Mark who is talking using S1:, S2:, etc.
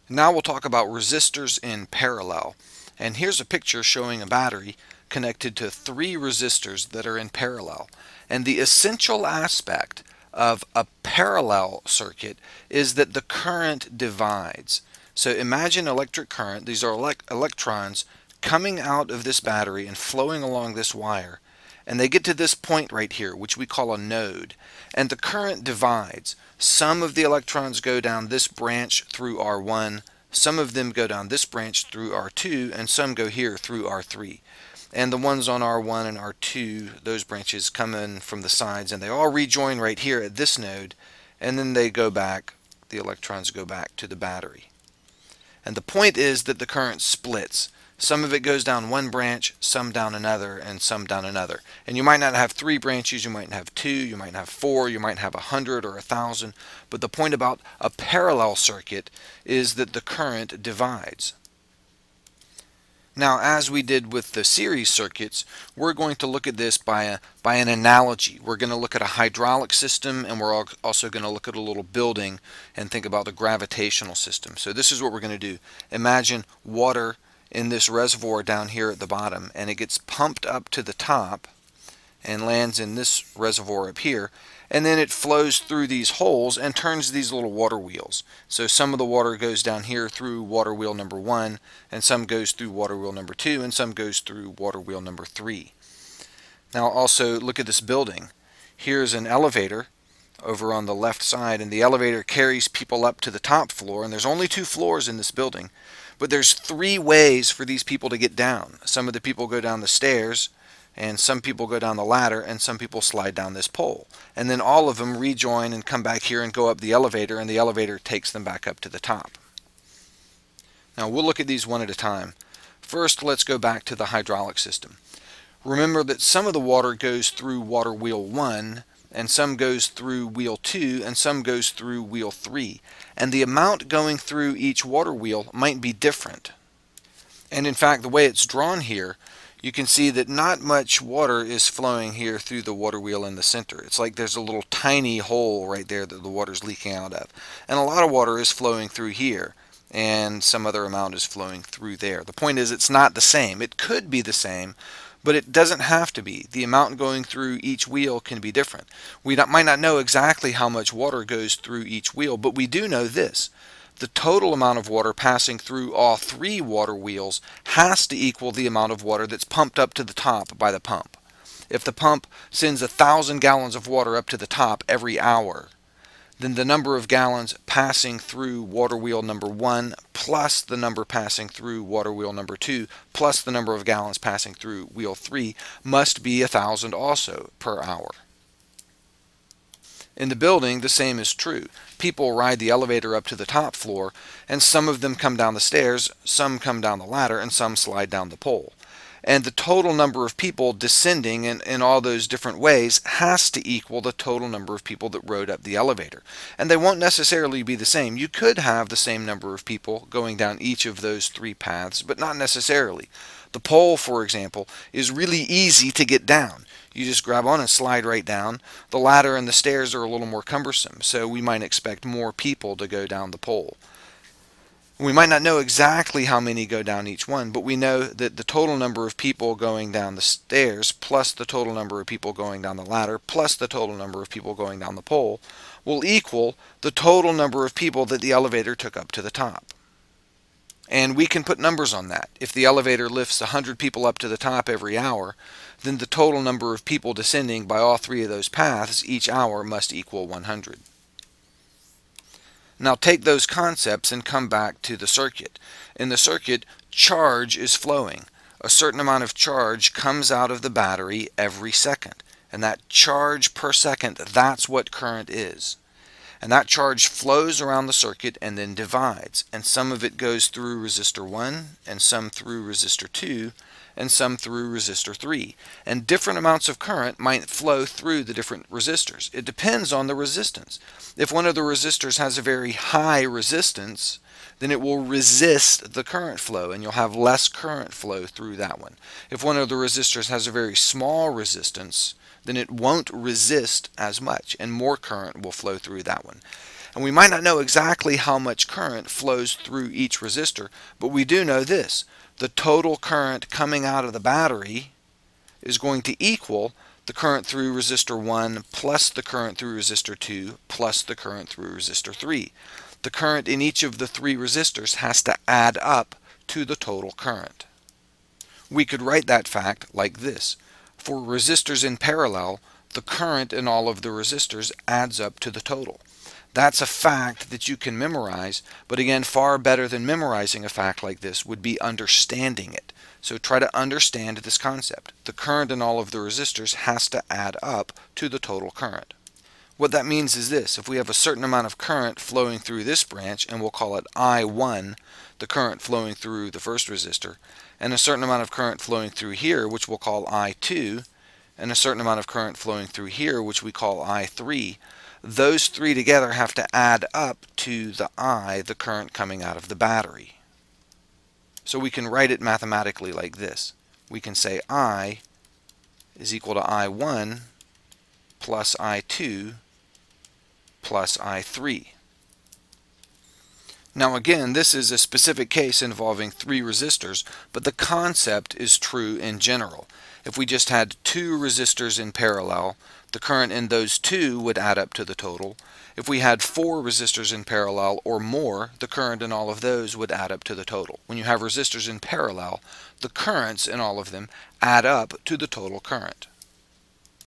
S1: Now we'll talk about resistors in parallel. And here's a picture showing a battery connected to 3 resistors that are in parallel. And the essential aspect of a parallel circuit is that the current divides. So imagine electric current. These are electrons coming out of this battery and flowing along this wire. And they get to this point right here, which we call a node. And the current divides. Some of the electrons go down this branch through R1, some of them go down this branch through R2, and some go here through R3. And the ones on R1 and R2, those branches come in from the sides, and they all rejoin right here at this node, and then they go back, the electrons go back to the battery. And the point is that the current splits. Some of it goes down one branch, some down another, and some down another. And you might not have 3 branches, you might have 2, you might have 4, you might have 100 or 1,000. But the point about a parallel circuit is that the current divides. Now, as we did with the series circuits, we're going to look at this by an analogy. We're going to look at a hydraulic system, and we're also going to look at a little building and think about the gravitational system. So this is what we're going to do. Imagine water in this reservoir down here at the bottom, and it gets pumped up to the top and lands in this reservoir up here, and then it flows through these holes and turns these little water wheels. So some of the water goes down here through water wheel number 1, and some goes through water wheel number 2, and some goes through water wheel number 3. Now also look at this building. Here's an elevator over on the left side, and the elevator carries people up to the top floor, and there's only 2 floors in this building. But there's 3 ways for these people to get down. Some of the people go down the stairs, and some people go down the ladder, and some people slide down this pole. And then all of them rejoin and come back here and go up the elevator, and the elevator takes them back up to the top. Now we'll look at these one at a time. First, let's go back to the hydraulic system. Remember that some of the water goes through water wheel 1, and some goes through wheel 2, and some goes through wheel 3. And the amount going through each water wheel might be different. And in fact, the way it's drawn here, you can see that not much water is flowing here through the water wheel in the center. It's like there's a little tiny hole right there that the water's leaking out of. And a lot of water is flowing through here, and some other amount is flowing through there. The point is, it's not the same. It could be the same, but it doesn't have to be. The amount going through each wheel can be different. We might not know exactly how much water goes through each wheel, but we do know this. The total amount of water passing through all 3 water wheels has to equal the amount of water that's pumped up to the top by the pump. If the pump sends 1,000 gallons of water up to the top every hour, then the number of gallons passing through water wheel number 1 plus the number passing through water wheel number 2 plus the number of gallons passing through wheel 3 must be 1,000 also per hour. In the building, the same is true. People ride the elevator up to the top floor, and some of them come down the stairs, some come down the ladder, and some slide down the pole. And the total number of people descending in all those different ways has to equal the total number of people that rode up the elevator. And they won't necessarily be the same. You could have the same number of people going down each of those 3 paths, but not necessarily. The pole, for example, is really easy to get down. You just grab on and slide right down. The ladder and the stairs are a little more cumbersome, so we might expect more people to go down the pole. We might not know exactly how many go down each one, but we know that the total number of people going down the stairs plus the total number of people going down the ladder plus the total number of people going down the pole will equal the total number of people that the elevator took up to the top. And we can put numbers on that. If the elevator lifts 100 people up to the top every hour, then the total number of people descending by all 3 of those paths each hour must equal 100. Now take those concepts and come back to the circuit. In the circuit, charge is flowing. A certain amount of charge comes out of the battery every second. And that charge per second, that's what current is. And that charge flows around the circuit and then divides. And some of it goes through resistor 1, and some through resistor 2, and some through resistor 3. And different amounts of current might flow through the different resistors. It depends on the resistance. If one of the resistors has a very high resistance, then it will resist the current flow, and you'll have less current flow through that one. If one of the resistors has a very small resistance, then it won't resist as much, and more current will flow through that one. And we might not know exactly how much current flows through each resistor, but we do know this. The total current coming out of the battery is going to equal the current through resistor 1 plus the current through resistor 2 plus the current through resistor 3. The current in each of the three resistors has to add up to the total current. We could write that fact like this. For resistors in parallel, the current in all of the resistors adds up to the total. That's a fact that you can memorize, but again, far better than memorizing a fact like this would be understanding it. So try to understand this concept. The current in all of the resistors has to add up to the total current. What that means is this. If we have a certain amount of current flowing through this branch, and we'll call it I1, the current flowing through the first resistor, and a certain amount of current flowing through here, which we'll call I2, and a certain amount of current flowing through here, which we call I3, those three together have to add up to the I, the current coming out of the battery. So we can write it mathematically like this. We can say I is equal to I1 plus I2 plus I3. Now again, this is a specific case involving three resistors, but the concept is true in general. If we just had two resistors in parallel, the current in those two would add up to the total. If we had four resistors in parallel or more, the current in all of those would add up to the total. When you have resistors in parallel, the currents in all of them add up to the total current.